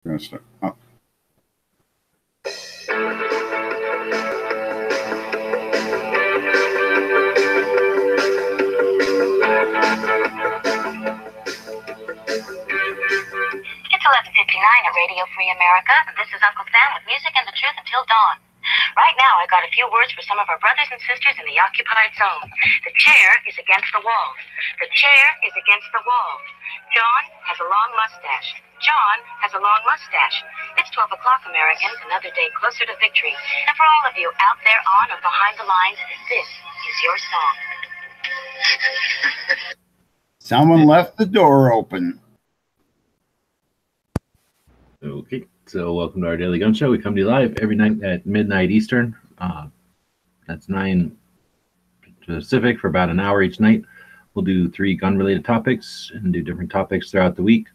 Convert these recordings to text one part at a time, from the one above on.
Gonna start. Oh. It's 11:59 at Radio Free America. This is Uncle Sam with music and the truth until dawn. Right now, I got a few words for some of our brothers and sisters in the occupied zone. The chair is against the wall. The chair is against the wall. John has a long mustache. John has a long mustache. It's 12 o'clock, Americans, another day closer to victory. And for all of you out there on or behind the lines, this is your song. Someone left the door open. Okay, so welcome to our Daily Gun Show. We come to you live every night at midnight Eastern. That's 9 Pacific for about an hour each night. We'll do 3 gun-related topics and do different topics throughout the week.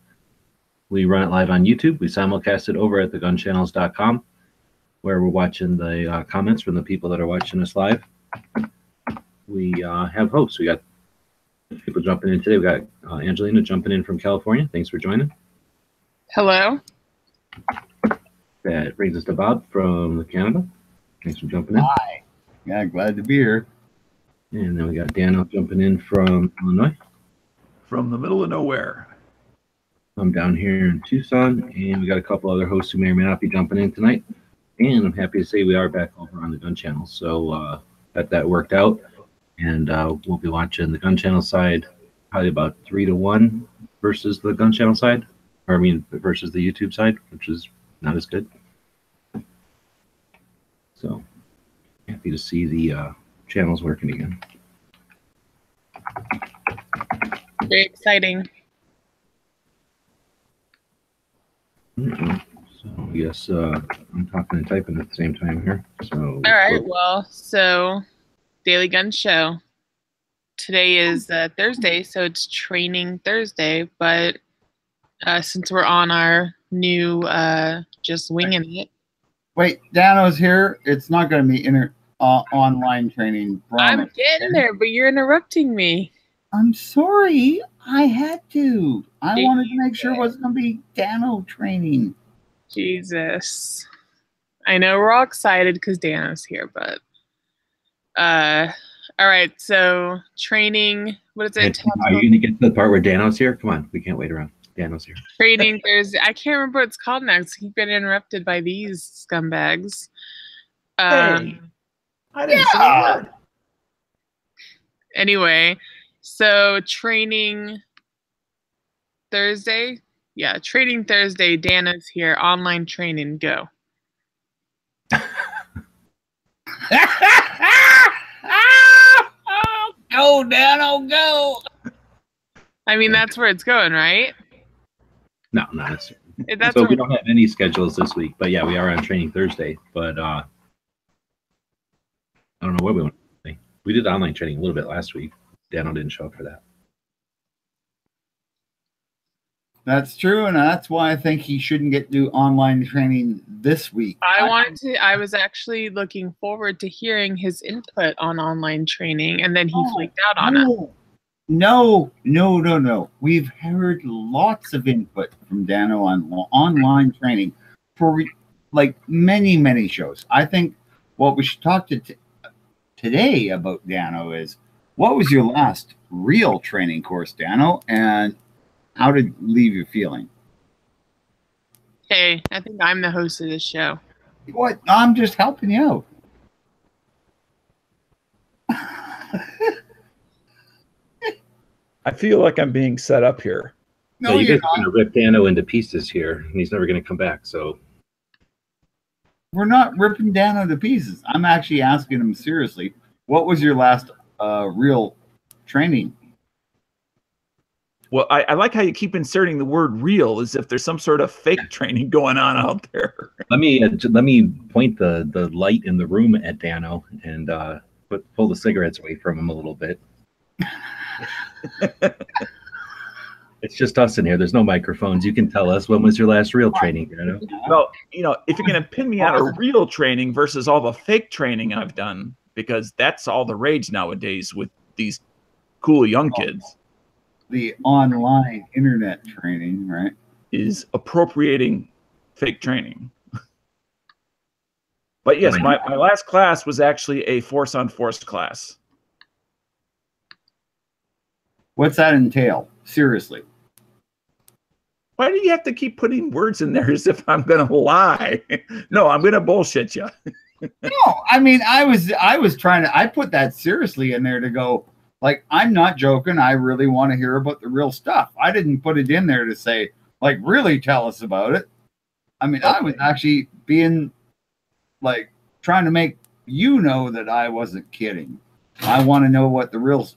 We run it live on YouTube. We simulcast it over at thegunchannels.com, where we're watching the comments from the people that are watching us live. We have hosts. We got people jumping in today. We got Angelina jumping in from California. Thanks for joining. Hello. That brings us to Bob from Canada. Thanks for jumping in. Hi. Yeah, glad to be here. And then we got Daniel jumping in from Illinois. From the middle of nowhere. I'm down here in Tucson, and we got a couple other hosts who may or may not be jumping in tonight. And I'm happy to say we are back over on the Gun Channel. So that worked out. And we'll be watching the Gun Channel side probably about 3-1 versus the Gun Channel side. Or I mean, versus the YouTube side, which is not as good. So happy to see the channels working again. Very exciting. So I guess I'm talking and typing at the same time here. So All right. Well, so Daily Gun Show. Today is Thursday, so it's Training Thursday. But since we're on our new just winging it. Wait, Dano's here. It's not going to be online training. Promise. I'm getting there, but you're interrupting me. I'm sorry. I had to. I wanted to make sure it wasn't going to be Dano training. Jesus. I know we're all excited because Dano's here, but all right, so training, what is it? Are you going to get to the part where Dano's here? Come on, we can't wait around. Dano's here. Training Thursday. I can't remember what it's called now because I keep getting interrupted by these scumbags. Hey, I didn't say a word. Anyway, so Training Thursday. Yeah, Training Thursday. Dana's here. Online training. Go. Go, Dano, go. I mean, that's where it's going, right? No, not necessarily. That's so we don't have any schedules this week, but yeah, we are on Training Thursday. But I don't know what we want to say. We did online training a little bit last week. Dano didn't show up for that. That's true, and that's why I think he shouldn't get to do online training this week. I was actually looking forward to hearing his input on online training, and then he freaked out on it. No. We've heard lots of input from Dano on online training for like many shows. I think what we should talk to today about, Dano, is what was your last real training course, Dano, and how did it leave you feeling? Hey, I think I'm the host of this show. What? I'm just helping you out. I feel like I'm being set up here. No, so you you're guys are going to rip Dano into pieces here, and he's never going to come back. So we're not ripping Dano to pieces. I'm actually asking him seriously. What was your last real training? Well, I like how you keep inserting the word "real" as if there's some sort of fake training going on out there. let me point the light in the room at Dano and pull the cigarettes away from him a little bit. It's just us in here. There's no microphones. You can tell us, when was your last real training, Dano? Well, if you're going to pin me on a real training versus all the fake training I've done, because that's all the rage nowadays with these cool young kids. The online internet training, right? Is appropriating fake training. But yes, my last class was actually a force-on-force class. What's that entail? Seriously. Why do you have to keep putting words in there as if I'm going to lie? No, I'm going to bullshit you. No, I mean, I was trying to, I put that seriously in there to go, like, I'm not joking. I really want to hear about the real stuff. I didn't put it in there to say, like, really tell us about it. I mean, I was actually being, like, trying to make you know that I wasn't kidding. I want to know what the real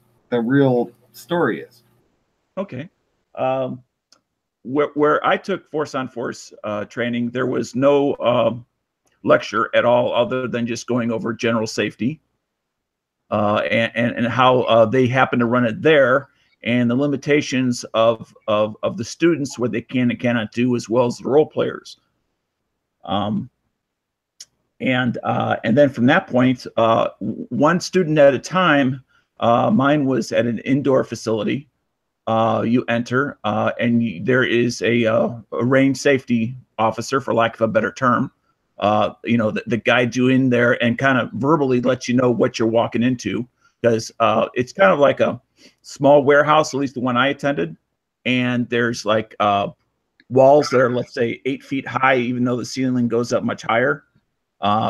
story is. Okay. Where I took force-on-force training, there was no lecture at all other than just going over general safety and how they happen to run it there, and the limitations of the students, what they can and cannot do, as well as the role players. And then from that point, one student at a time. Mine was at an indoor facility. You enter, and there is a range safety officer, for lack of a better term. You know, that guides you in there and kind of verbally lets you know what you're walking into, because it's kind of like a small warehouse, at least the one I attended. And there's like walls that are, let's say, 8 feet high, even though the ceiling goes up much higher.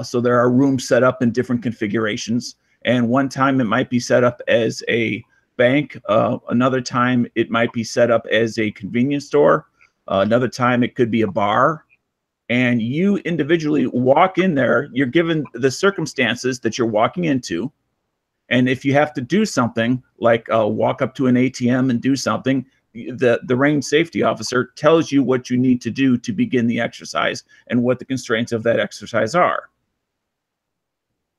So there are rooms set up in different configurations. And one time it might be set up as a bank. Another time it might be set up as a convenience store. Another time it could be a bar. And you individually walk in there. You're given the circumstances that you're walking into. And if you have to do something like walk up to an ATM and do something, the range safety officer tells you what you need to do to begin the exercise and what the constraints of that exercise are.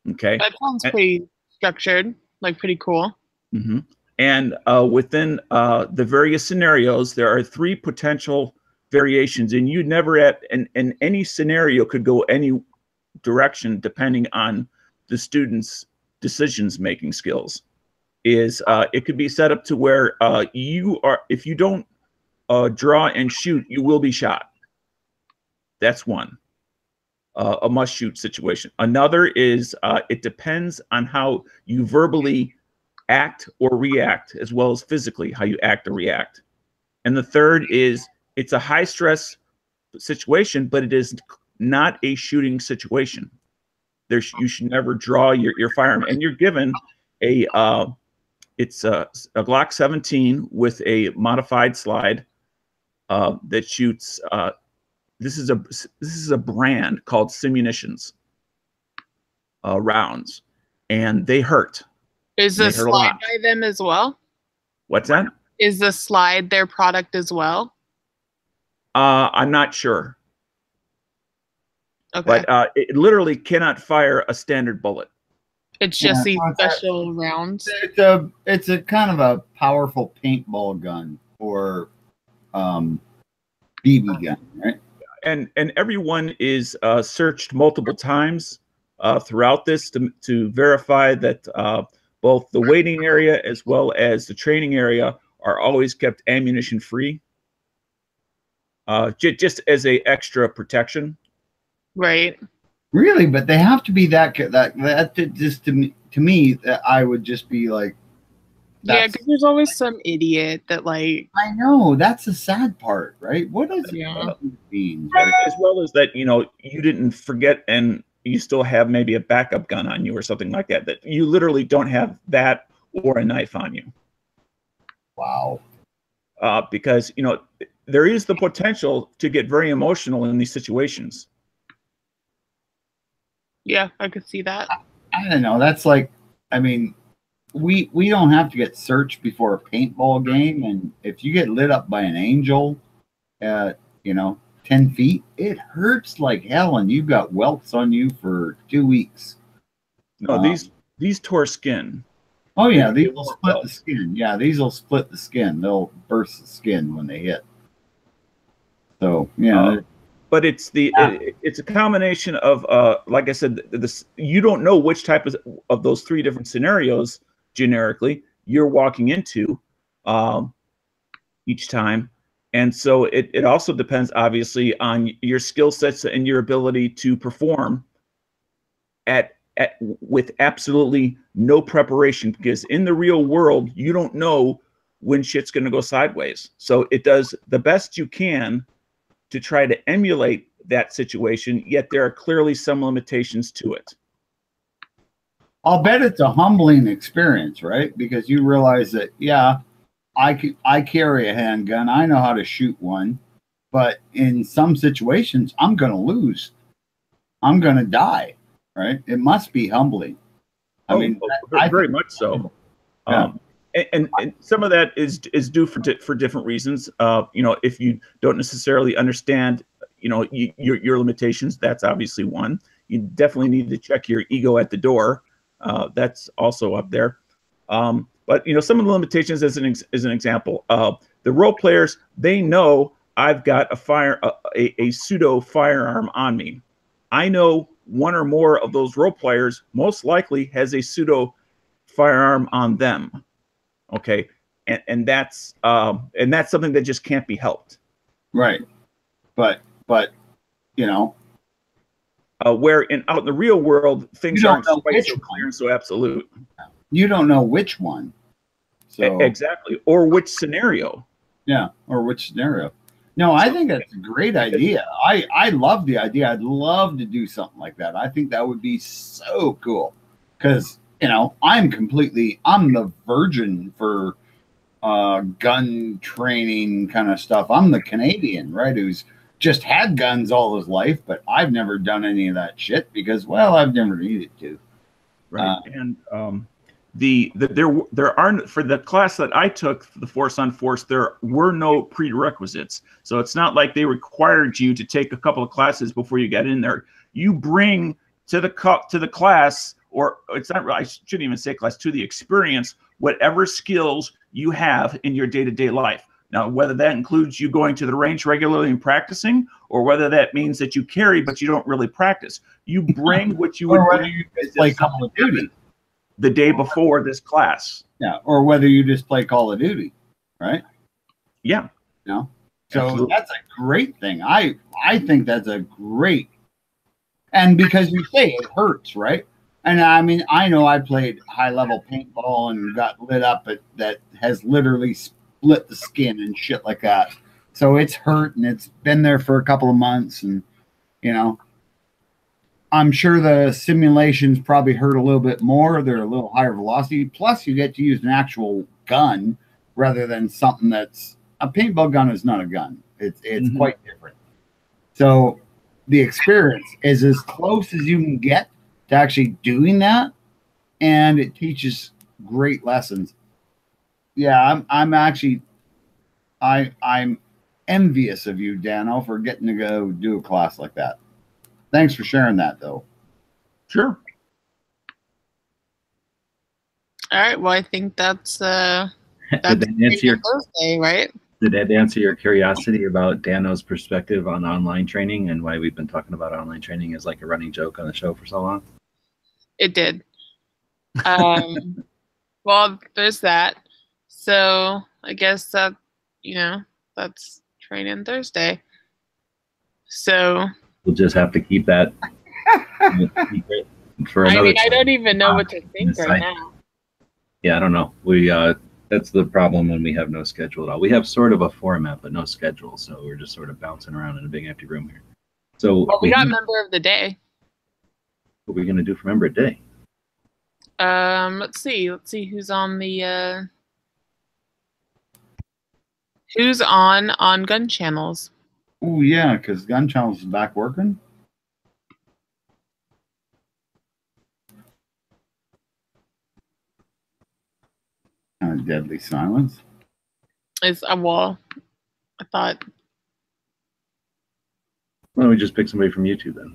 Okay. That sounds pretty structured, like pretty cool. Mm-hmm. And within the various scenarios, there are 3 potential variations, and you never in any scenario could go any direction depending on the student's decisions making skills. It could be set up to where if you don't draw and shoot, you will be shot. That's one. A must shoot situation. Another is it depends on how you verbally act or react, as well as physically how you act or react. And the third is it's a high stress situation, but it is not a shooting situation. You should never draw your firearm, and you're given it's a Glock 17 with a modified slide that shoots. This is a brand called Simunitions rounds, and they hurt. Is the slide by them as well? What's that? Is the slide their product as well? I'm not sure. Okay. But it literally cannot fire a standard bullet. It's just these special rounds. It's a kind of a powerful paintball gun or BB gun, right? And everyone is searched multiple times throughout this to verify that both the waiting area as well as the training area are always kept ammunition free, just as a extra protection. Right. Really, but they have to be that just to me that I would just be like, yeah, because there's always some idiot that like. I know, that's the sad part, right? What does it mean? As well as that, you know, you didn't forget and you still have maybe a backup gun on you or something like that. That you literally don't have that or a knife on you. Wow. Because you know there is the potential to get very emotional in these situations. Yeah, I could see that. I don't know. That's like, I mean, we don't have to get searched before a paintball game, and if you get lit up by an angel at 10 feet, it hurts like hell, and you've got welts on you for 2 weeks. No, these tore skin. Oh yeah, these will split the skin. Yeah, these will split the skin. They'll burst the skin when they hit. So yeah. But it's it's a combination of like I said, you don't know which type of those 3 different scenarios generically you're walking into each time, And so it also depends, obviously, on your skill sets and your ability to perform with absolutely no preparation, because in the real world, you don't know when shit's going to go sideways. So it does the best you can to try to emulate that situation, yet there are clearly some limitations to it. I'll bet it's a humbling experience, right? Because you realize that, yeah, I carry a handgun. I know how to shoot one. But in some situations, I'm going to lose. I'm going to die, right? It must be humbling. I mean, very much so. Yeah. And some of that is due for different reasons. You know, if you don't necessarily understand, you know, your limitations, that's obviously one. You definitely need to check your ego at the door. That's also up there. But you know, some of the limitations, as an example, the role players, they know I've got a pseudo firearm on me. I know one or more of those role players most likely has a pseudo firearm on them. Okay, and that's something that just can't be helped. Right, but you know, where out in the real world, things aren't quite so clear and so absolute. You don't know which one. So exactly, or which scenario. Yeah, or which scenario. No, I think that's a great idea. I love the idea. I'd love to do something like that. I think that would be so cool. Because, you know, I'm the virgin for gun training kind of stuff. I'm the Canadian, right, who's just had guns all his life, but I've never done any of that shit because, well, I've never needed to. Right. And there aren't, for the class that I took, the Force on Force, there were no prerequisites. So it's not like they required you to take a couple of classes before you got in there. You bring to the class, or it's not, I shouldn't even say class, to the experience, whatever skills you have in your day-to-day life. Now, whether that includes you going to the range regularly and practicing, or whether that means that you carry but you don't really practice, you bring what you would play Call of Duty the day before this class. Yeah, or whether you just play Call of Duty, right? Yeah. You know? So Absolutely. That's a great thing. I think that's a great, and because you say it hurts, right? And I mean, I know I played high-level paintball and got lit up, that has literally split the skin and shit like that. So it's hurt, and it's been there for a couple of months, and, you know, I'm sure the simulations probably hurt a little bit more. They're a little higher velocity. Plus, you get to use an actual gun rather than something that's a paintball gun is not a gun. It's quite different. So the experience is as close as you can get to actually doing that, and it teaches great lessons. Yeah, I'm envious of you, Dano, for getting to go do a class like that. Thanks for sharing that, though. Sure. All right. Well, I think that's Did that answer your Thursday, right? Did that answer your curiosity about Dano's perspective on online training and why we've been talking about online training as like a running joke on the show for so long? It did. Well, there's that. So I guess that, you know, that's training Thursday. So we'll just have to keep that secret for another. I mean, I don't even know what to think right now. Yeah, I don't know. We that's the problem when we have no schedule at all. We have sort of a format, but no schedule, so we're just sort of bouncing around in a big empty room here. So well, we got member of the day. What are we gonna do for member of the day? Let's see who's on the who's on Gun Channels. Oh yeah, because Gun Channels is back working. Kind of deadly silence. It's a wall. I thought. Why don't we just pick somebody from YouTube then?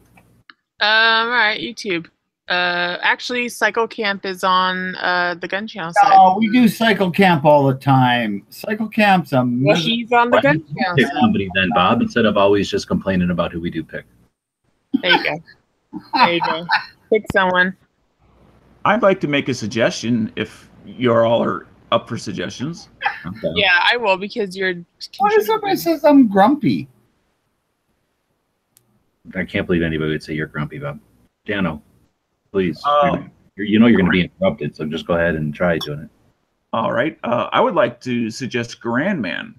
All right, YouTube. Actually, Cycle Camp is on the Gun Channel side. Oh, we do Cycle Camp all the time. Cycle Camp's a. Well, he's on the Gun Channel pick side. somebody then, Bob, instead of always just complaining about who we do pick. There you go. There you go. Pick someone. I'd like to make a suggestion if you all are up for suggestions. Okay. Yeah, I will because you're. What if somebody says I'm grumpy? I can't believe anybody would say you're grumpy, Bob. Dano, please. Uh, You know you're going to be interrupted, so just go ahead and try doing it. All right. I would like to suggest Grandman.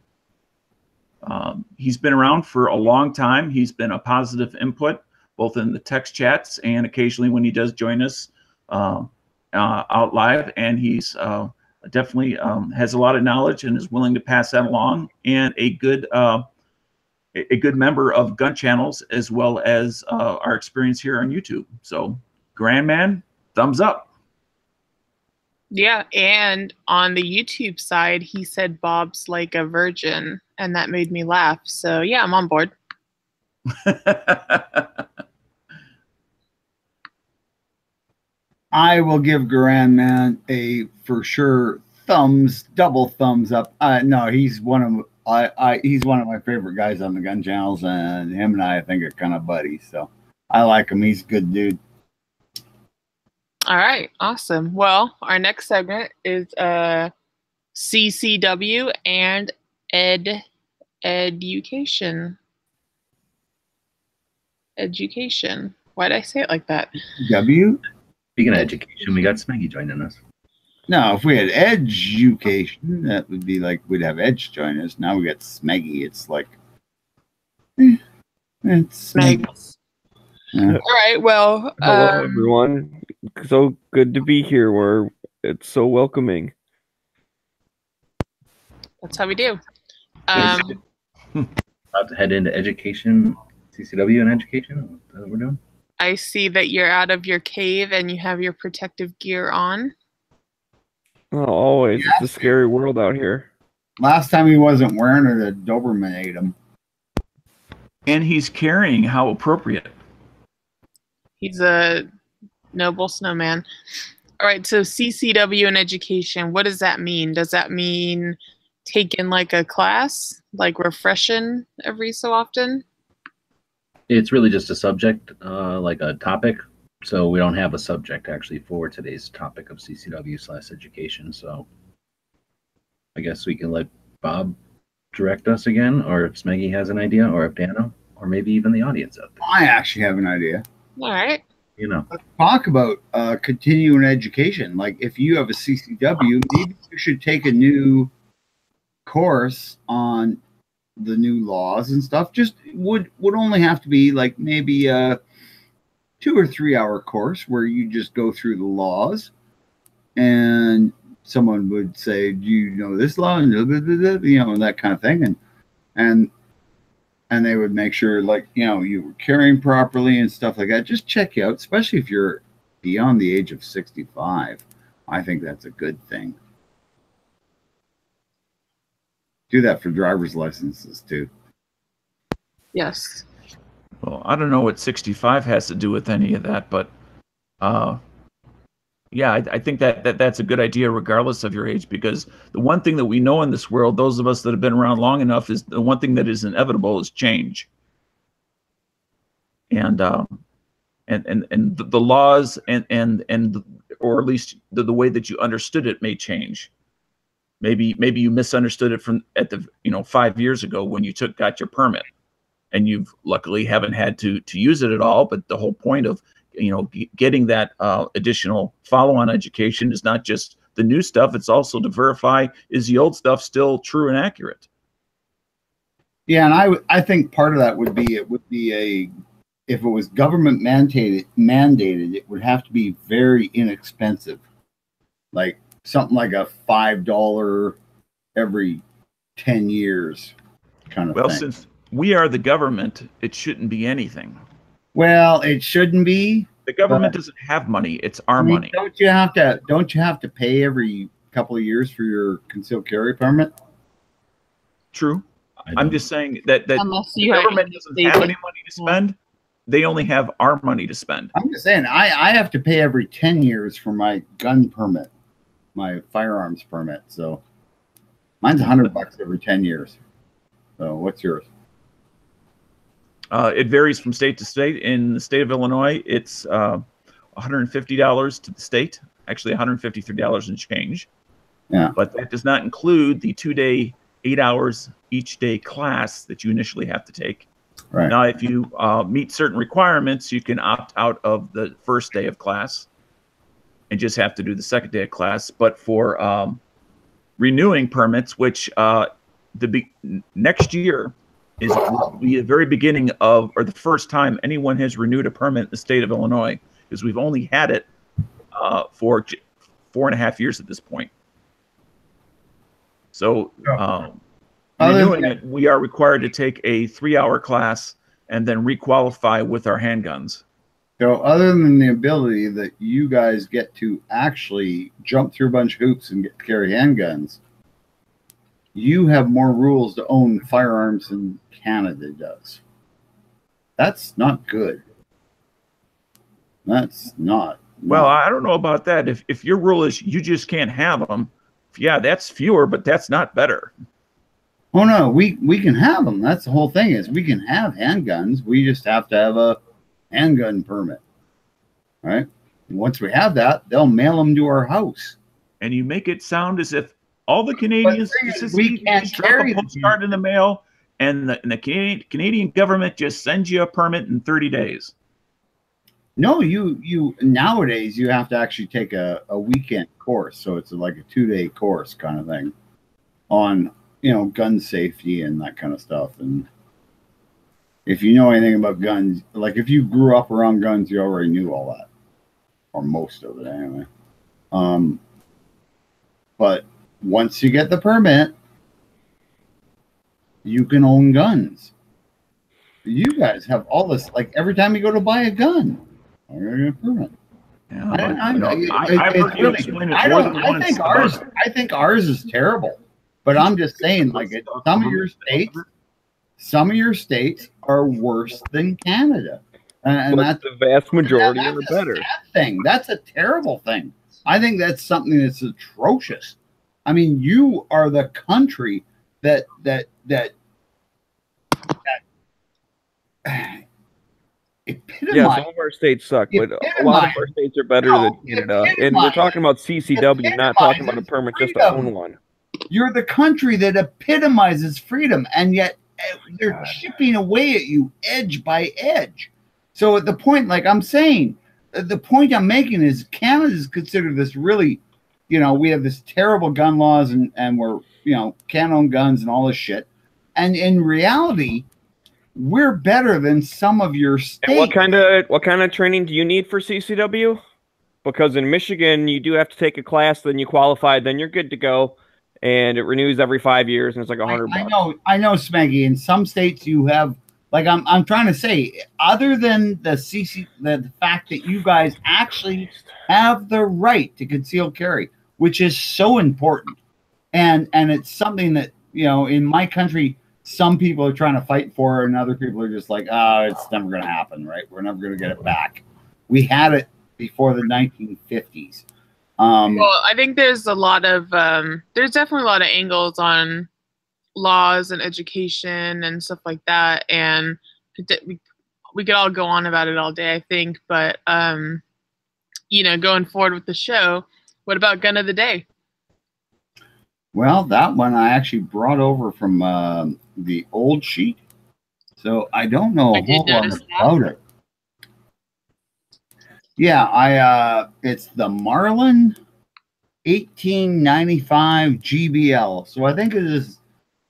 He's been around for a long time. He's been a positive input, both in the text chats and occasionally when he does join us out live. And he's definitely has a lot of knowledge and is willing to pass that along. And a good member of gun channels as well as our experience here on YouTube. So, Grandman, thumbs up. Yeah, and on the YouTube side, he said Bob's like a virgin, and that made me laugh. So yeah, I'm on board. I will give Grandman a for sure double thumbs up. No, he's one of he's one of my favorite guys on the gun channels, and him and I think are kind of buddies. So I like him. He's a good dude. All right, awesome. Well, our next segment is CCW and education. Education. Why did I say it like that? W? Speaking of education, we got Smeggy joining us. No, if we had education, that would be like we'd have Edge join us. Now we got Smeggy. It's like it's Smeg. Yeah. All right. Well, hello everyone. So good to be here. It's so welcoming. That's how we do. About to head into education, CCW and education. Is that what we're doing? I see that you're out of your cave and you have your protective gear on. Oh, always. Yeah. It's a scary world out here. Last time he wasn't wearing it, a Doberman ate him. And he's carrying how appropriate. He's a noble snowman. All right, so CCW and education, what does that mean? Does that mean taking like a class, like refreshing every so often? It's really just a subject, like a topic. So we don't have a subject actually for today's topic of CCW/education. So I guess we can let Bob direct us again, or if Smeggy has an idea, or if Dano, or maybe even the audience out there. I actually have an idea. All right. You know, let's talk about continuing education. Like if you have a CCW, maybe you should take a new course on the new laws and stuff. Just would only have to be like maybe a 2 or 3 hour course where you just go through the laws, and someone would say, "Do you know this law?" And you know, that kind of thing, and they would make sure, like, you know, you were carrying properly and stuff like that. Just check you out, especially if you're beyond the age of 65. I think that's a good thing. Do that for driver's licenses too. Yes. Well, I don't know what 65 has to do with any of that, but yeah, I think that's a good idea regardless of your age, because the one thing that we know in this world, those of us that have been around long enough, is the one thing that is inevitable is change. And the laws and or at least the way that you understood it may change. Maybe you misunderstood it from 5 years ago when you got your permit, and you've luckily haven't had to use it at all. But the whole point of getting that additional follow-on education is not just the new stuff; it's also to verify, is the old stuff still true and accurate. Yeah, and I think part of that would be if it was government mandated, it would have to be very inexpensive, like something like a $5 every 10 years kind of thing. Well, since we are the government, it shouldn't be anything. Well, it shouldn't be. The government doesn't have money; it's our money. Don't you have to pay every couple of years for your concealed carry permit? True. I'm just saying that the government doesn't have any money to spend. They only have our money to spend. I'm just saying, I have to pay every 10 years for my gun permit, my firearms permit. So mine's $100 every 10 years. So what's yours? It varies from state to state. In the state of Illinois, it's $150 to the state, actually $153 and change. Yeah. But that does not include the 2-day, 8 hours each day class that you initially have to take. Right. Now, if you meet certain requirements, you can opt out of the first day of class and just have to do the second day of class. But for renewing permits, which next year will be the very beginning of, or the first time anyone has renewed a permit in the state of Illinois, because we've only had it for 4.5 years at this point. So renewing it, we are required to take a 3-hour class and then requalify with our handguns. So other than the ability that you guys get to actually jump through a bunch of hoops and carry handguns, you have more rules to own firearms than Canada does. That's not good. That's not. Well, I don't know about that. If your rule is you just can't have them, yeah, that's fewer, but that's not better. Oh no, we can have them. That's the whole thing, is we can have handguns. We just have to have a handgun permit. All right. And once we have that, they'll mail them to our house. And you make it sound as if all the Canadians we can't carry a postcard in the mail, and the Canadian government just sends you a permit in 30 days. No, you nowadays you have to actually take a weekend course, so it's like a 2-day course kind of thing on, you know, gun safety and that kind of stuff. And if you know anything about guns, like if you grew up around guns, you already knew all that, or most of it anyway. But once you get the permit, you can own guns. You guys have all this, like every time you go to buy a gun, I'm gonna get a permit. Yeah, I think ours is terrible. But I'm just saying, like, some of your states are worse than Canada, and that's the vast majority are better. That's a terrible thing. I think that's something that's atrocious. I mean, you are the country that epitomized. Yeah, some of our states suck, but a lot of our states are better than Canada. And we're talking about CCW, not talking about a permit just to own one. You're the country that epitomizes freedom, and yet they're chipping away at you edge by edge. So at the point, like I'm saying, the point I'm making is Canada is considered this really, you know, we have this terrible gun laws and we're, you know, can't own guns and all this shit. And in reality, we're better than some of your states. And what kind of training do you need for CCW? Because in Michigan, you do have to take a class, then you qualify, then you're good to go. And it renews every 5 years, and it's like $100. I know, Smeggy. In some states, you have, like, I'm trying to say, other than the fact that you guys actually have the right to concealed carry, which is so important, and it's something that, you know, in my country, some people are trying to fight for, and other people are just like, oh, it's never going to happen, right? We're never going to get it back. We had it before the 1950s. Well, I think there's a lot of there's definitely a lot of angles on laws and education and stuff like that, and we could all go on about it all day, I think. But you know, going forward with the show, what about gun of the day? Well, that one I actually brought over from the old sheet, so I don't know a whole lot about it. Yeah, it's the Marlin 1895 GBL. So I think it is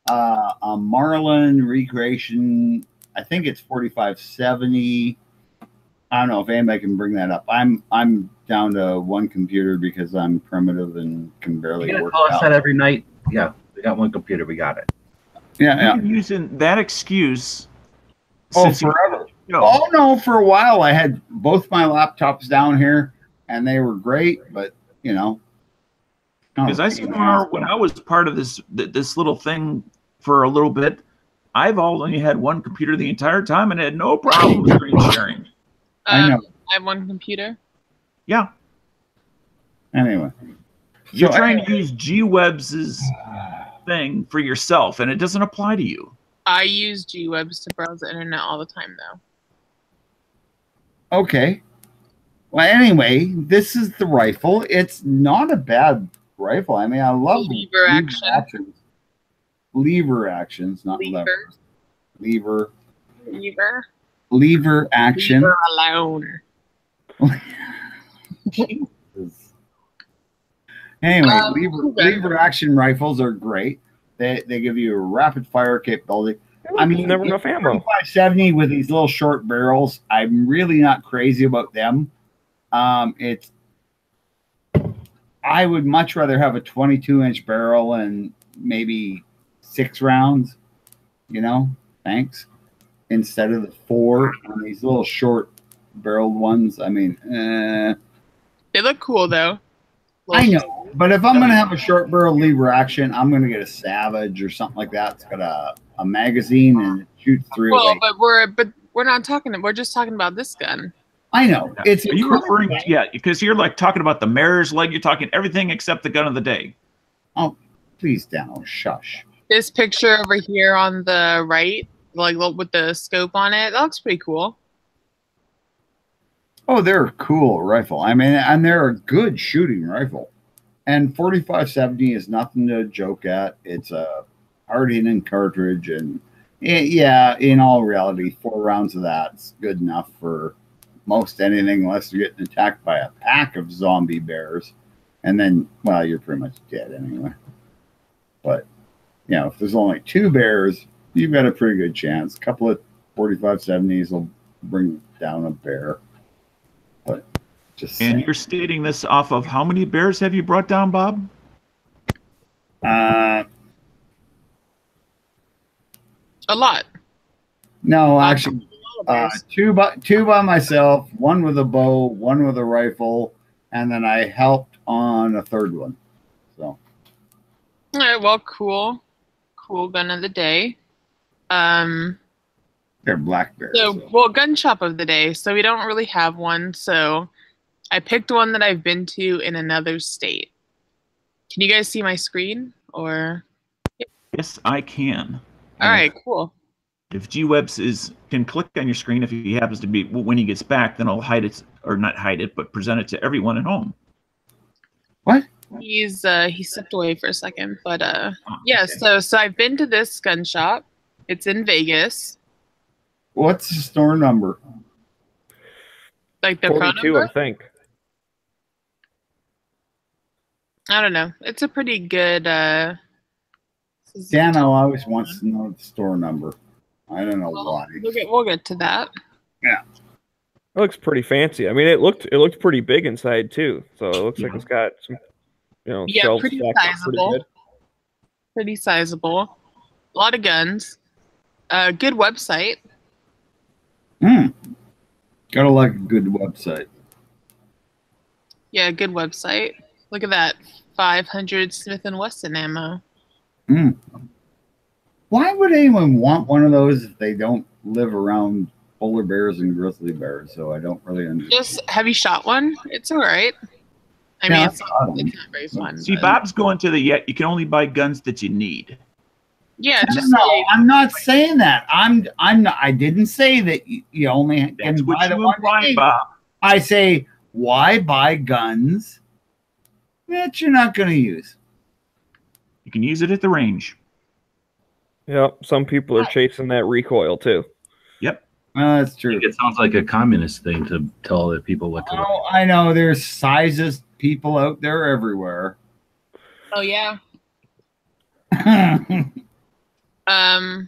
a Marlin Recreation. I think it's 4570. I don't know if anybody can bring that up. I'm down to one computer because I'm primitive and can barely work call us out. that every night. Yeah, we got one computer. We got it. Yeah. You've been using that excuse. Oh, forever. Oh no, for a while I had both my laptops down here, and they were great, but you know, because I swear when I was part of this little thing for a little bit, I've only had one computer the entire time and had no problem with screen sharing. I know. I have one computer. Yeah. Anyway, you're trying to use G-Webs' thing for yourself, and it doesn't apply to you. I use G-Webs to browse the internet all the time, though. Okay. Well, anyway, this is the rifle. It's not a bad rifle. I mean, I love Lever action. actions. Lever actions, not Lever. levers. Lever. Lever. Lever action. Lever alone. Jesus. Anyway, Okay. lever action rifles are great. They give you a rapid fire capability. I mean, never enough ammo. 570 with these little short barrels. I'm really not crazy about them. I would much rather have a 22-inch barrel and maybe 6 rounds. You know, thanks. Instead of the 4 on these little short barreled ones. I mean, They look cool though. I know, but if I'm going to have a short barrel lever action, I'm going to get a Savage or something like that. It's got a magazine and it shoots 308. Well, but we're not talking. We're just talking about this gun. I know. Are It's you referring to, yeah, because you're like talking about the mare's leg. You're talking everything except the gun of the day. Oh, please, Dano, shush. This picture over here on the right, like with the scope on it, that looks pretty cool. Oh, they're a cool rifle. I mean, and they're a good shooting rifle. And 4570 is nothing to joke at. It's a hard-hitting cartridge, and yeah, in all reality, 4 rounds of that's good enough for most anything, unless you're getting attacked by a pack of zombie bears, and then, well, you're pretty much dead anyway. But you know, if there's only 2 bears, you've got a pretty good chance. A couple of 4570s will bring down a bear. But just And saying. you're stating this off of how many bears have you brought down, Bob? A lot. No, actually, 2 by myself, 1 with a bow, 1 with a rifle, and then I helped on a 3rd one. So, All right. Well, cool gun of the day. they're black bears. So, well, gun shop of the day. So we don't really have one. So I picked one that I've been to in another state. Can you guys see my screen? Or Yes, I can. all right, cool. If G-Webs can click on your screen, if he happens to be, when he gets back, then I'll hide it, or not hide it, but present it to everyone at home. What? He stepped away for a second, but yeah. okay. So I've been to this gun shop. It's in Vegas. What's the store number? Like their phone 42, number? I think. I don't know. It's a pretty good. Dano always wants to know the store number. I don't know why. We'll get to that. Yeah. It looks pretty fancy. I mean, it looked pretty big inside too. So it looks like it's got some, Yeah, shelves pretty stacked up sizable. good. Pretty sizable. A lot of guns. Good website. Gotta like a good website. Yeah, good website. Look at that. 500 Smith & Wesson ammo. Why would anyone want one of those if they don't live around polar bears and grizzly bears? So I don't really understand. Have you shot one? It's all right. I mean, it's not very fun. See, but- Bob's going to the you can only buy guns that you need. Yeah, just No, I'm not saying that. I'm not. I didn't say that you only That's can buy what the you one. imply, Bob. I say, why buy guns that you're not going to use? You can use it at the range. Yep. Some people are chasing that recoil too. Yep. Well, that's I true. think it sounds like a communist thing to tell other people what to do. Oh, I know. There's sizes people out there everywhere. Oh yeah. All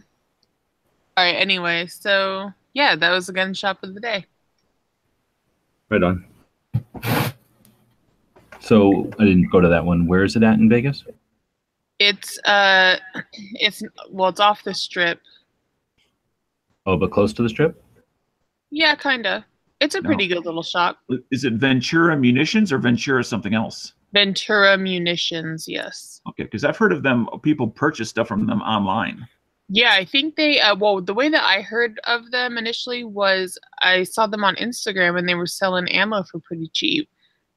right. Anyway, so yeah, that was the gun shop of the day. Right on. So I didn't go to that one. Where is it at in Vegas? It's off the strip. Oh, but close to the strip? Yeah, kinda. It's a pretty good little shop. Is it Ventura Munitions or Ventura something else? Ventura Munitions, yes. Okay, because I've heard of them. People purchase stuff from them online. Yeah, I think they, the way that I heard of them initially was I saw them on Instagram and they were selling ammo for pretty cheap.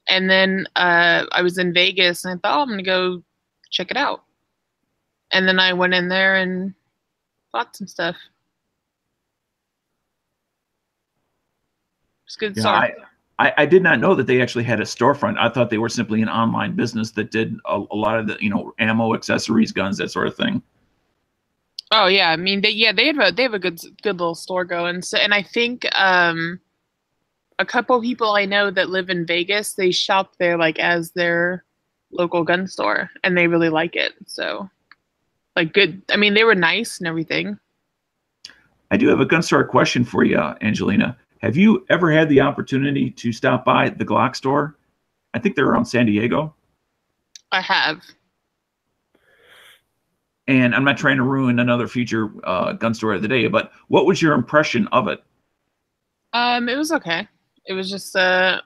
And then I was in Vegas and I thought, I'm going to go check it out. And then I went in there and bought some stuff. It's good stuff. I did not know that they actually had a storefront. I thought they were simply an online business that did a lot of the, ammo, accessories, guns, that sort of thing. Oh yeah, I mean they have a good little store going. So, and I think a couple people I know that live in Vegas, they shop there like as their local gun store, and they really like it. So, like good. I mean, they were nice and everything. I do have a gun store question for you, Angelina. Have you ever had the opportunity to stop by the Glock store? I think they're around San Diego. I have. And I'm not trying to ruin another future gun store of the day, but what was your impression of it? It was okay. It was just I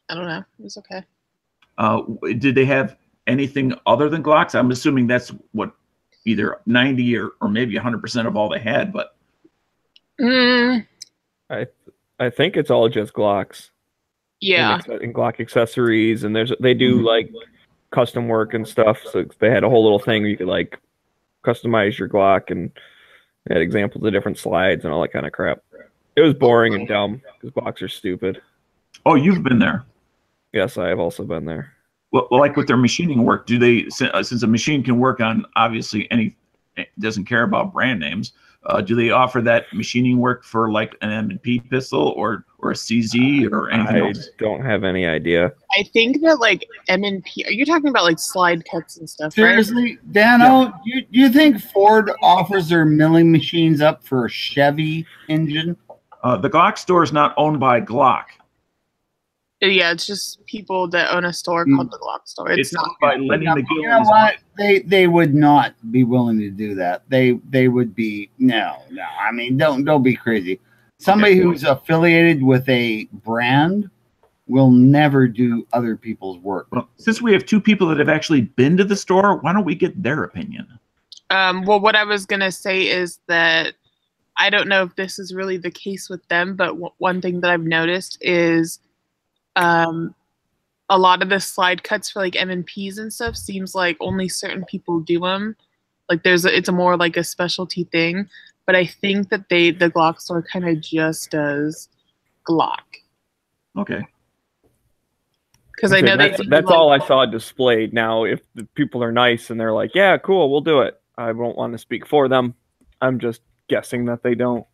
don't know. It was okay. Did they have anything other than Glocks? I'm assuming that's what either 90 or maybe 100% of all they had, but I think it's all just Glocks. Yeah. And Glock accessories, and they do like custom work and stuff. So they had a whole little thing where you could like customize your Glock, and they had examples of different slides and all that kind of crap. It was boring and dumb because Glocks are stupid. Oh, you've been there. Yes, I have also been there. Well, like with their machining work, do they, since a machine can work on obviously it doesn't care about brand names, do they offer that machining work for like an M&P pistol or a CZ or anything else? I don't have any idea. I think that like M&P, are you talking about like slide cuts and stuff? Seriously, right? Dano, do you think Ford offers their milling machines up for a Chevy engine? The Glock store is not owned by Glock. Yeah, it's just people that own a store called the Glock store. It's not by Lenny McGill. You know what? They would not be willing to do that. They would be no. I mean, don't be crazy. Somebody who's affiliated with a brand will never do other people's work. Well, since we have two people that have actually been to the store, why don't we get their opinion? Well, what I was gonna say is that I don't know if this is really the case with them, but one thing that I've noticed is a lot of the slide cuts for like M&Ps and stuff seems like only certain people do them. Like it's a more like a specialty thing. But I think that the Glock store kind of just does Glock. Okay. Because I know that's all I saw displayed. Now, if the people are nice and they're like, "Yeah, cool, we'll do it," I won't want to speak for them. I'm just guessing that they don't.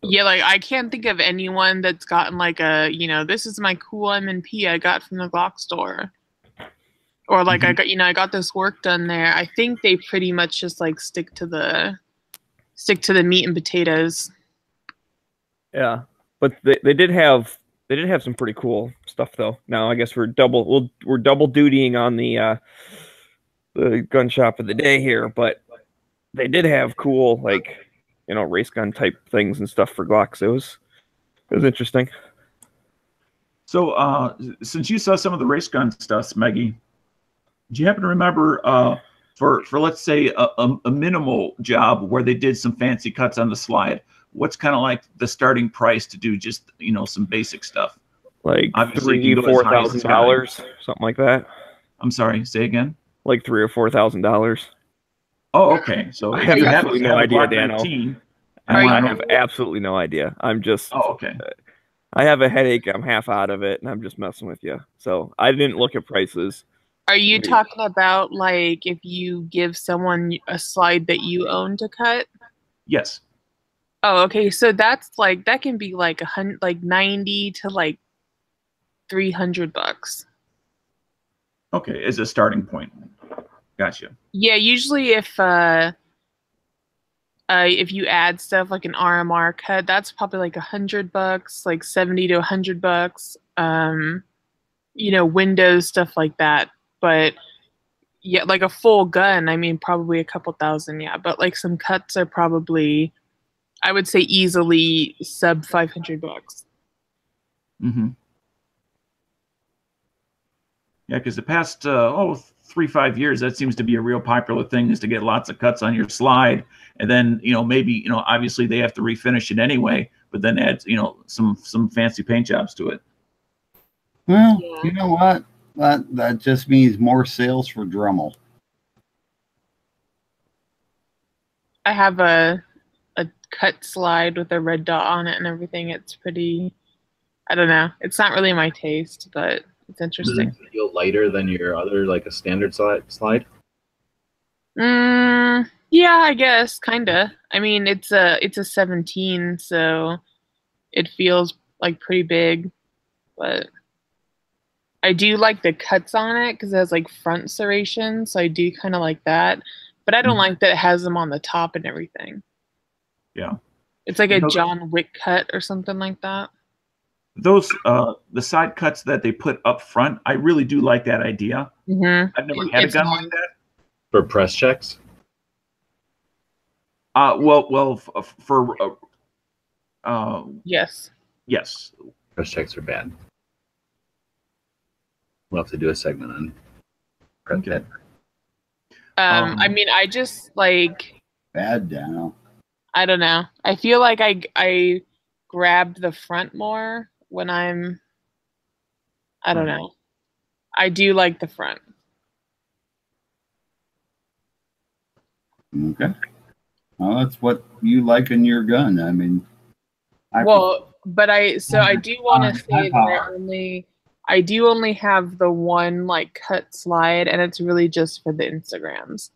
Yeah, like I can't think of anyone that's gotten like a, this is my cool M&P I got from the Glock store. Or like I got this work done there. I think they pretty much just like stick to the meat and potatoes. Yeah. But they did have some pretty cool stuff though. Now I guess we're double dutying on the gun shop of the day here, but they did have cool like race gun type things and stuff for Glocks. It was interesting. So since you saw some of the race gun stuff, Maggie, do you happen to remember for let's say a minimal job where they did some fancy cuts on the slide, what's kind of like the starting price to do just some basic stuff? Like $3,000-$4,000, something like that. I'm sorry, say again. Like $3,000 or $4,000. Oh, okay. So I have absolutely no idea, Dano. I have absolutely no idea. I'm just. Oh, okay. I have a headache. I'm half out of it, and I'm just messing with you. So I didn't look at prices. Are you talking about like if you give someone a slide that you own to cut? Yes. Oh, okay. So that's like that can be like like $90 to like $300. Okay, as a starting point. Gotcha. Yeah, usually if you add stuff like an RMR cut, that's probably like $100, like $70 to $100. Windows, stuff like that. But yeah, like a full gun, I mean, probably a couple thousand, yeah. But like some cuts are probably, I would say, easily sub $500. Mm-hmm. Yeah, because the past 3-5 years, that seems to be a real popular thing, is to get lots of cuts on your slide, and then maybe obviously they have to refinish it anyway, but then add some fancy paint jobs to it. Well, you know what? That just means more sales for Dremel. I have a cut slide with a red dot on it and everything. It's pretty I don't know. It's not really my taste, but it's Does interesting. it feel lighter than your other, like a standard slide? Yeah, I guess kinda. I mean, it's a 17, so it feels like pretty big, but I do like the cuts on it because it has like front serrations, so I do kind of like that. But I don't like that it has them on the top and everything. Yeah. It's like a John Wick cut or something like that. Those the side cuts that they put up front, I really do like that idea. Mm-hmm. I've never had a gun like that. For press checks? Yes. Yes. Press checks are bad. We'll have to do a segment on press check. I mean, I just like Bad, Dano. I don't know. I feel like I grabbed the front more when I don't know. I do like the front. Okay. Well, that's what you like in your gun. I mean, but I do want to say that I do only have the one like cut slide, and it's really just for the Instagrams.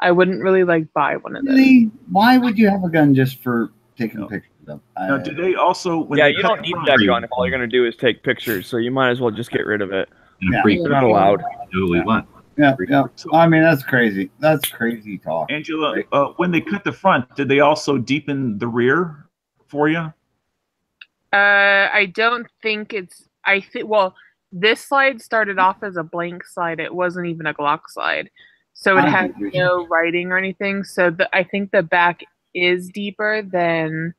I wouldn't really like buy one of those. Really? Why would you have a gun just for taking pictures of? Now, do they also? When Yeah, they you cut don't the need front- that gun if all you're going to do is take pictures, so you might as well just get rid of it. Yeah. They're not allowed. Do what we want. Yeah, yeah. I mean, that's crazy. That's crazy talk. Angela, when they cut the front, did they also deepen the rear for you? I don't think it's. I think this slide started off as a blank slide. It wasn't even a Glock slide, so it had no writing or anything. So I think the back is deeper than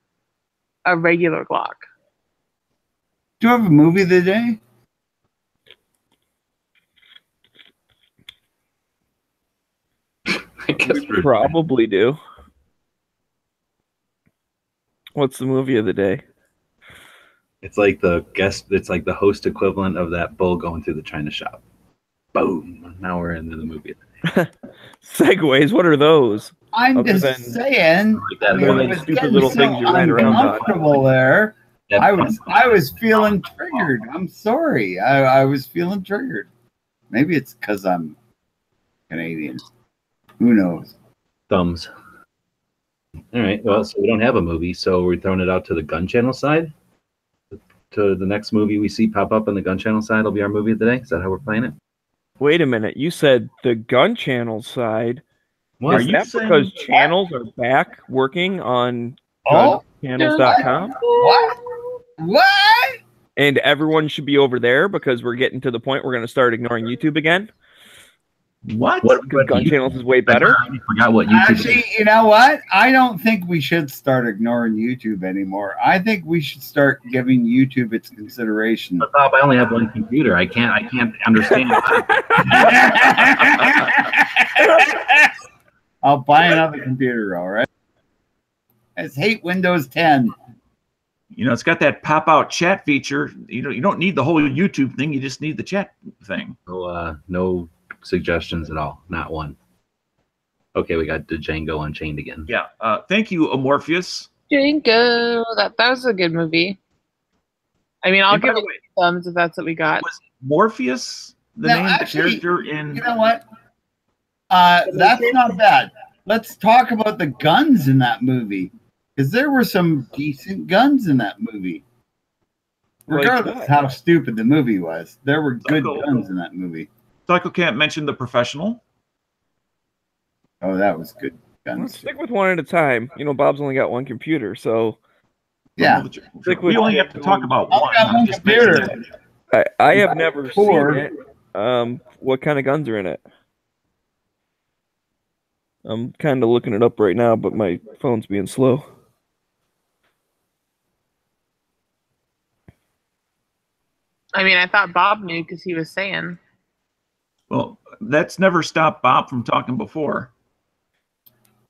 a regular Glock. Do you have a movie of the day? I guess We probably do. What's the movie of the day? it's like the host equivalent of that bull going through the China shop. Boom. Now we're into the movie. Segways, what are those? I'm Other just than- saying. Like that I mean, More it than was stupid getting little so things you ran around on. uncomfortable there. That I was feeling triggered. I'm sorry. I was feeling triggered. Maybe it's because I'm Canadian. Who knows? thumbs. All right. Well, so we don't have a movie, so we're throwing it out to the Gun Channel side. To the next movie we see pop up on the Gun Channel side will be our movie of the day. Is that how we're playing it? Wait a minute. You said the gun channel side. What? Is that because channels are back working on Oh, gunchannels.com? what? What? And everyone should be over there because we're getting to the point we're going to start ignoring YouTube again? What? Because Gun Channels is way better? I forgot what YouTube Actually, you know what? I don't think we should start ignoring YouTube anymore. I think we should start giving YouTube its consideration. But Bob, I only have one computer. I can't understand. I'll buy another computer, all right? I just hate Windows 10. You know, it's got that pop-out chat feature. You don't need the whole YouTube thing. You just need the chat thing. No suggestions at all. Not one. Okay, we got the Django Unchained again. Yeah. Thank you, Amorpheus. Django. That was a good movie. I mean, I'll And by give the it way, thumbs if that's what we got. was Morpheus the Now, name of actually, the character in? You know what? That's not bad. Let's talk about the guns in that movie. Because there were some decent guns in that movie. Regardless of how stupid the movie was, there were good guns in that movie. Psycho Camp mentioned The Professional. Oh, that was good Let's guns. stick with one at a time. You know, Bob's only got one computer, so Yeah. stick with We only have to talk about I've one. got I'm one just computer. mentioning it. I have never Four. seen it. What kind of guns are in it? I'm kind of looking it up right now, but my phone's being slow. I mean, I thought Bob knew because he was saying. Well, that's never stopped Bob from talking before.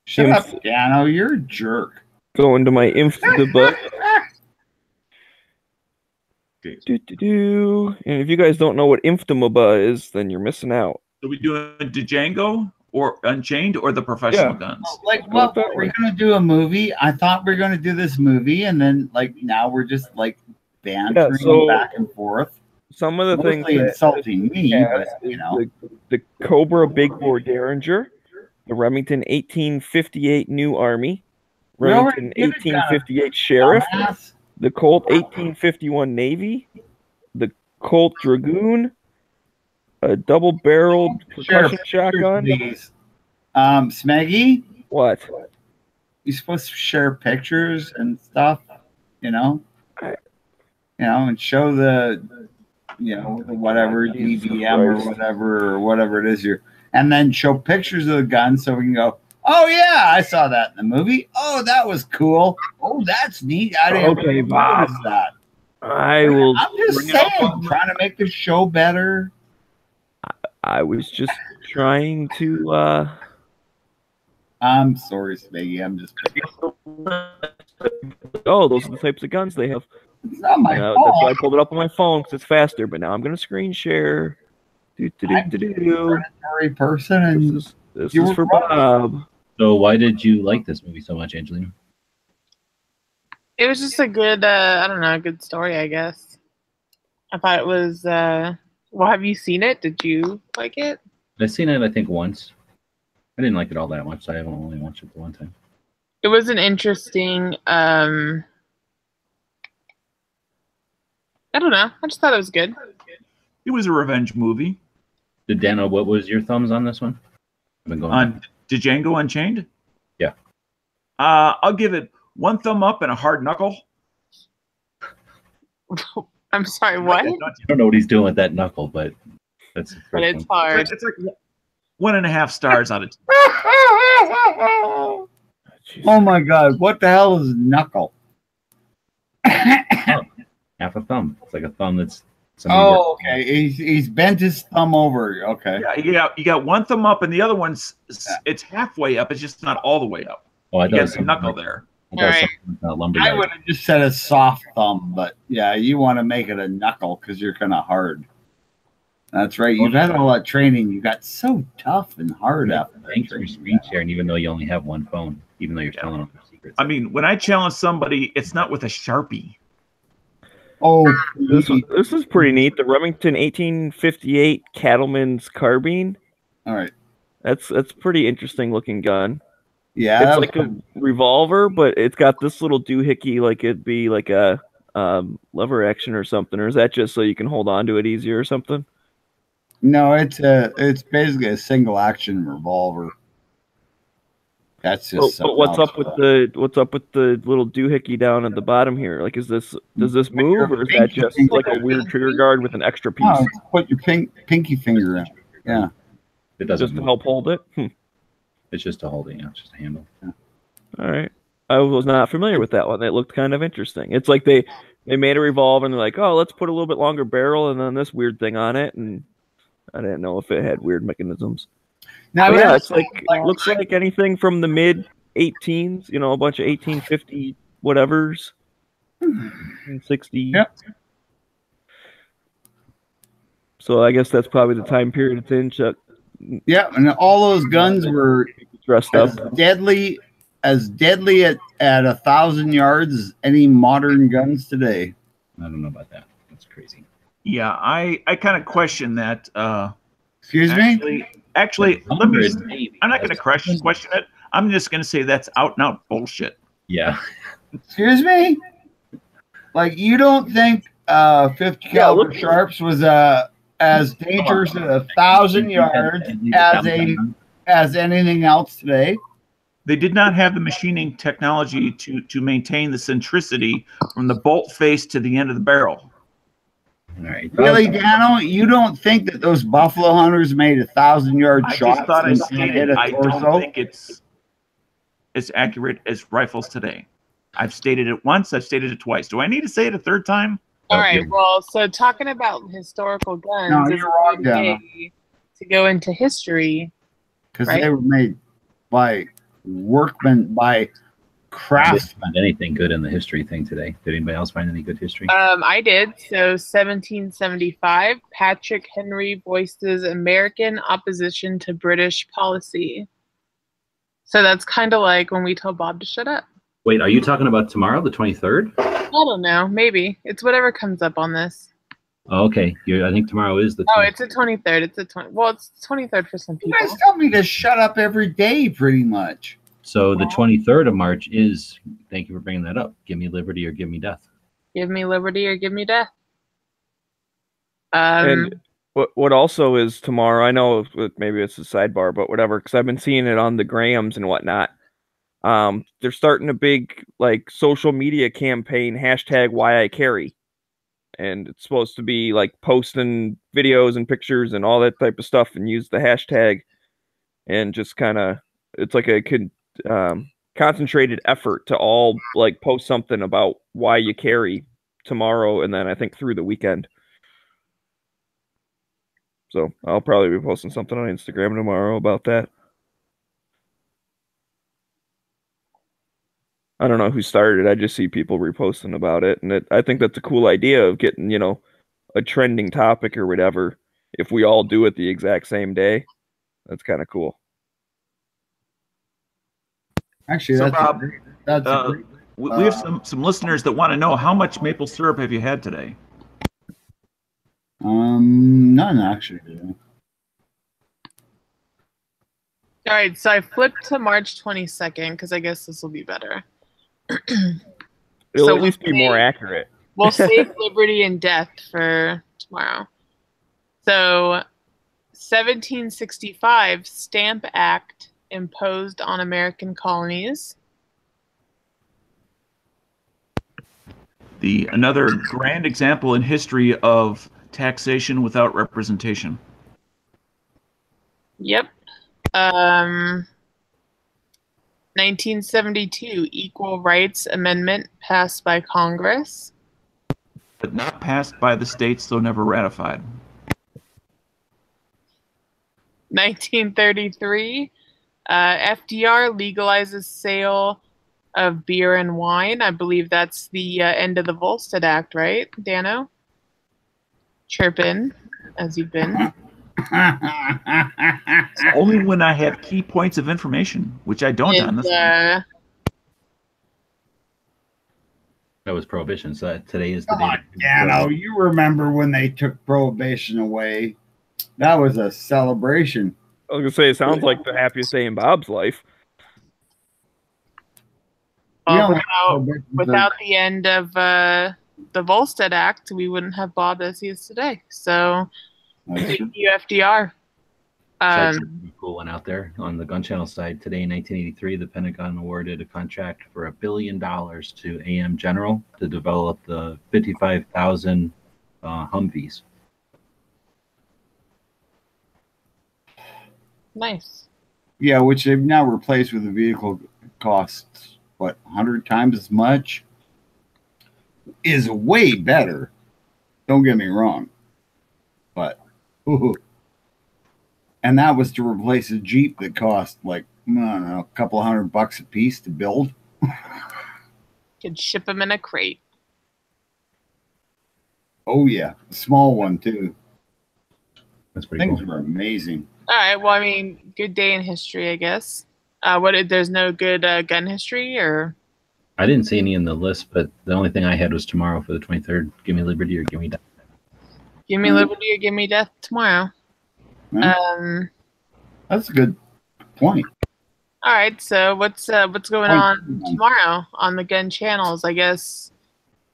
Shut up, Dano. You're a jerk. Going to my Infdaba. Okay. And if you guys don't know what Infdaba is, then you're missing out. So we doing Django or Unchained or The Professional Yeah. Guns? Like, well, we're going to do a movie. I thought we were going to do this movie, and then, like, now we're just, like, bantering so back and forth. some of the things Mostly that insulting me, has but you is know. the Cobra Big Bore Derringer, the Remington 1858 New Army, We already Remington did it, John. 1858 Sheriff, Dumbass. the Colt 1851 Navy, the Colt Dragoon, a double-barreled Share percussion pictures, shotgun. please. Smeggy, What? you're supposed to share pictures and stuff, you know? I- And show the, the whatever God, Jesus DBM or Christ. whatever it is and then show pictures of the gun so we can go, oh yeah, I saw that in the movie. Oh, that was cool. Oh, that's neat. I didn't Okay, Bob. notice that. I will. I'm just bring it up saying, on- trying to make the show better. I was just trying to. I'm sorry, Smeggy. I'm just. Oh, those are the types of guns they have. It's not my That's fault. why I pulled it up on my phone because it's faster. But now I'm gonna screen share. I'm a Do. predatory person, and This You is were for right. Bob. So why did you like this movie so much, Angelina? It was just a good, I don't know, a good story, I guess. I thought it was, well, have you seen it? Did you like it? I've seen it, I think, once. I didn't like it all that much, so I haven't only watched it the one time. It was an interesting, I don't know. I just thought it was good. It was a revenge movie. Did Dano, what was your thumbs on this one? I've been going. On Django Unchained? Yeah. I'll give it one thumb up and a hard knuckle. I'm sorry, what? I don't know what he's doing with that knuckle, but that's the But first it's one. hard. It's like 1.5 stars out of 10. oh my god, what the hell is knuckle? Half a thumb. It's like a thumb that's. somebody Oh, worked- okay. He's bent his thumb over. Okay. Yeah, you got one thumb up and the other one's it's halfway up. It's just not all the way up. Oh, I You thought it got was the something knuckle like- there. I thought it was Alright. something like, I lumberyard. would have just said a soft thumb, but yeah, you want to make it a knuckle because you're kind of hard. That's right. You've had all that training. You got so tough and hard after that Thanks for training. screen sharing, even though you only have one phone, even though you're telling them your secrets. I mean, when I challenge somebody, it's not with a Sharpie. Oh, This is pretty neat. The Remington 1858 Cattleman's carbine. all right. That's pretty interesting looking gun. Yeah, It's that like was- a revolver, but it's got this little doohickey, like it'd be like a lever action or something. Or is that just so you can hold on to it easier or something? no, it's basically a single action revolver. That's just. But what's up with the little doohickey down at the bottom here? Like, does this move, or is that just like a weird trigger guard with an extra piece No, put your pinky finger in. Yeah. It doesn't just to move. help hold it? It's just a holding. It's just a handle. All right. I was not familiar with that one. It looked kind of interesting. It's like they made a revolver and they're like, oh, let's put a little bit longer barrel and then this weird thing on it. And I didn't know if it had weird mechanisms. Now, But yeah, that's it's like looks like anything from the mid 18s. You know, a bunch of 1850 whatevers, 1860. Yep. So I guess that's probably the time period it's in. Chuck yeah, and all those guns were dressed up. as deadly at 1,000 yards as any modern guns today. I don't know about that. That's crazy. Yeah, I kind of question that. Excuse me? Actually, let me. Maybe. I'm not going to question it. I'm just going to say that's out and out bullshit. Yeah. Excuse me? Like, you don't think 50 caliber sharps was as dangerous at 1,000 yards as anything else today? They did not have the machining technology to maintain the centricity from the bolt face to the end of the barrel. All right. Really, Dano? You don't think that those buffalo hunters made 1,000-yard I shots just thought I and stated hit a I don't torso? think it's as accurate as rifles today. I've stated it once. I've stated it twice. Do I need to say it a third time? All right, well, so talking about historical guns No, is you're wrong, a good Dana. way to go into history. Because Right. they were made by workmen, by craftsmen. Find anything good in the history thing today? Did anybody else find any good history? I did. So 1775, Patrick Henry voices American opposition to British policy. So that's kind of like when we told Bob to shut up. Wait, are you talking about tomorrow, the 23rd? don't know. Maybe it's whatever comes up on this. Oh, okay. I think tomorrow is the. Oh, it's the 23rd. It's the 20. Well, it's 23rd for some You people. guys tell me to shut up every day, pretty much. So the 23rd of March is. Thank you for bringing that up. Give me liberty or give me death. Give me liberty or give me death. And what also is tomorrow? I know maybe it's a sidebar, but whatever. Because I've been seeing it on the grams and whatnot. They're starting a big like social media campaign, #WhyICarry. And it's supposed to be like posting videos and pictures and all that type of stuff and use the hashtag and just kind of, it's like a concentrated effort to all like post something about why you carry tomorrow. And then I think through the weekend. So I'll probably be posting something on Instagram tomorrow about that. I don't know who started it. I just see people reposting about it. And I think that's a cool idea of getting, a trending topic or whatever. If we all do it the exact same day, that's kind of cool. Actually, So, that's Bob, great. we have some listeners that want to know, how much maple syrup have you had today? None actually. All right, so I flipped to March 22nd because I guess this will be better. It'll So at least be more accurate. We'll save liberty and death for tomorrow. So 1765 Stamp Act imposed on American colonies. Another grand example in history of taxation without representation. Yep. 1972 Equal Rights Amendment passed by Congress. But not passed by the states, though never ratified. 1933 FDR legalizes sale of beer and wine. I believe that's the end of the Volstead Act, right, Dano? Chirp in, as you've been. Only when I have key points of information, which I don't on this one. That was Prohibition, so today is the Come day. on, Dano, you remember when they took Prohibition away? That was a celebration. I was going to say, it sounds like the happiest day in Bob's life. Without the end of the Volstead Act, we wouldn't have Bob as he is today. So, thank you, FDR. Cool one out there on the gun channel side. Today, in 1983, the Pentagon awarded a contract for $1 billion to AM General to develop the 55,000 Humvees. Nice. Yeah, which they've now replaced with a vehicle costs, 100 times as much? Is way better. Don't get me wrong. But, and that was to replace a Jeep that cost I don't know, a couple $100 a piece to build. Could ship them in a crate. Oh yeah, a small one too. That's pretty Things cool. were amazing. All right. Well, I mean, good day in history, I guess. There's no good gun history, or? I didn't see any in the list, but the only thing I had was tomorrow for the 23rd. Give me liberty or give me death. Give me liberty or give me death tomorrow. That's a good point. All right. So what's going on tomorrow on the gun channels? I guess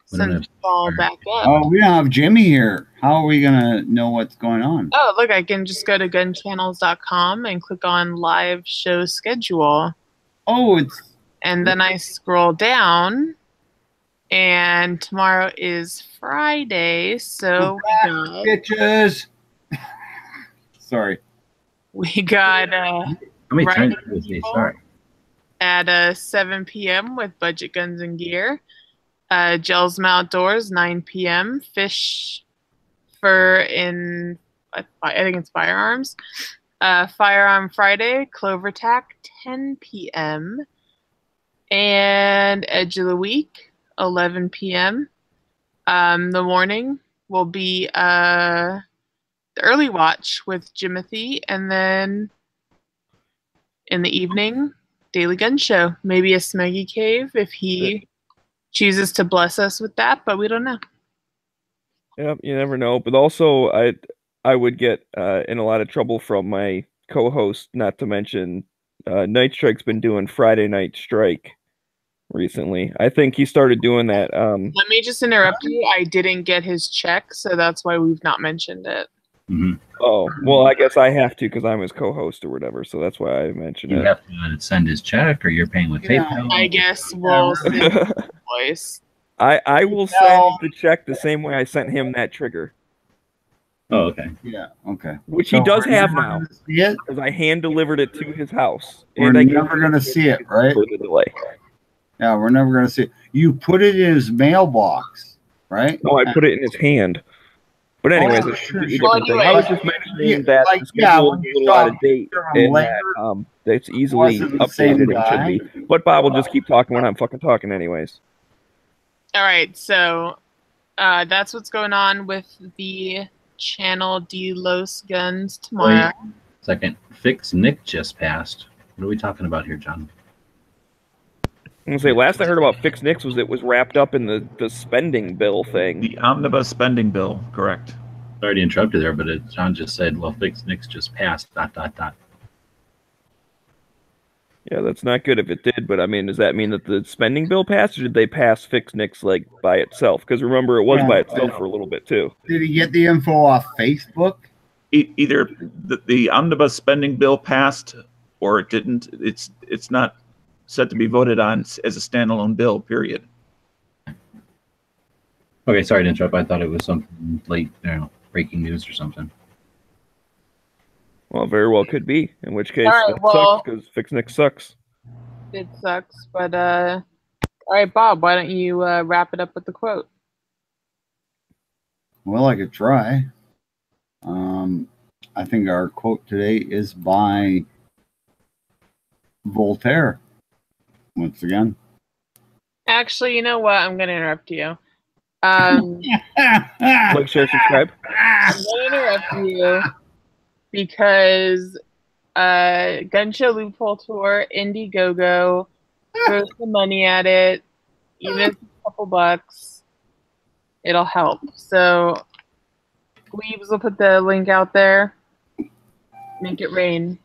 since it's all back up. Oh, we don't have Jimmy here. How are we gonna know what's going on? Oh, look, I can just go to gunchannels.com and click on live show schedule. Oh, and then I scroll down, and tomorrow is Friday, so we got bitches. Sorry. We got How many times did I say sorry? At 7 p.m. with Budget Guns and Gear. Gelsma Outdoors, 9 p.m. Fish Fur in, I think it's Firearms. Firearm Friday, Clover Tack, 10 p.m. And Edge of the Week, 11 p.m. The morning will be the Early Watch with Jimothy, and then in the evening, Daily Gun Show. Maybe a Smeggy Cave if he chooses to bless us with that, but we don't know. Yep, you never know. But also, I would get in a lot of trouble from my co-host. Not to mention, Night Strike's been doing Friday Night Strike recently. I think he started doing that. Let me just interrupt you. I didn't get his check, so that's why we've not mentioned it. Mm-hmm. Oh, well, I guess I have to because I'm his co-host or whatever. So that's why I mentioned You it. have to send his check, or you're paying with PayPal. I guess we'll send the voice. I will send the check the same way I sent him that trigger. Oh, okay. Yeah. Okay. Which he does we're have never now. gonna see it? Because I hand delivered it to his house. We're And I gave never him gonna see it, right? for the delay. Yeah, we're never gonna see it. You put it in his mailbox, right? No, I put it in his hand. But anyways, Oh, it's a sure, completely sure. different thing. Well, I was anyway, just mentioning Yeah, that like, the yeah, schedule when is you a little out saw of date, picture of and later, that it's easily wasn't the same updated and guy. should be. But Bob will just keep talking when I'm fucking talking anyways. All right, so that's what's going on with the Channel D Los Guns tomorrow. Wait. Second, Fix Nick just passed. What are we talking about here, John? I'm gonna say last I heard about Fix Nix was it was wrapped up in the spending bill thing. The omnibus spending bill, correct. Sorry to interrupt you there, but John just said, well, Fix Nick's just passed, ... Yeah, that's not good if it did, but I mean, does that mean that the spending bill passed, or did they pass Fix Nix like by itself? Because remember, it was by itself for a little bit too. Did he get the info off Facebook? Either the omnibus spending bill passed or it didn't. It's not set to be voted on as a standalone bill, period. Okay, sorry to interrupt. I thought it was something late, breaking news or something. Well, very well could be. In which case, All right, it well- sucks because Fix Nix sucks. It sucks, but all right, Bob, why don't you wrap it up with the quote? Well, I could try. I think our quote today is by Voltaire. Once again. Actually, you know what? I'm going to interrupt you. I'm Like, share, subscribe. going to interrupt you because Gun Show Loophole Tour, Indiegogo, throw some money at it, even if it's a couple bucks, it'll help. So, Weebs will put the link out there. Make it rain.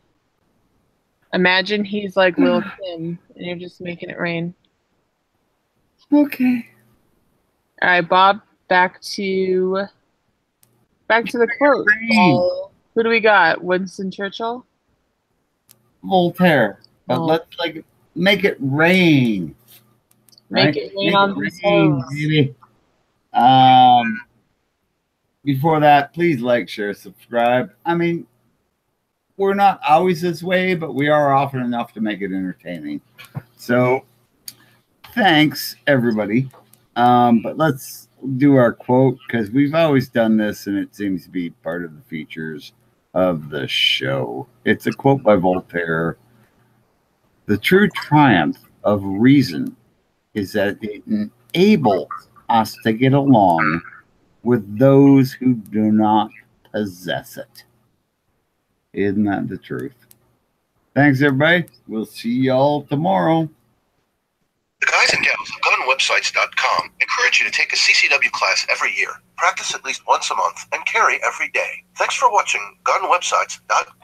Imagine he's like Lil Kim, and you're just making it rain. Okay. All right, Bob. Back to the quote. Who do we got? Winston Churchill. Voltaire. But Oh. let's make it rain. Make it rain on these hoes. baby. Before that, please like, share, subscribe. I mean, we're not always this way, but we are often enough to make it entertaining. So, thanks, everybody. But let's do our quote, because we've always done this, and it seems to be part of the features of the show. It's a quote by Voltaire. The true triumph of reason is that it enables us to get along with those who do not possess it. Isn't that the truth? Thanks, everybody. We'll see y'all tomorrow. The guys and gals of GunWebsites.com encourage you to take a CCW class every year, practice at least once a month, and carry every day. Thanks for watching GunWebsites.com.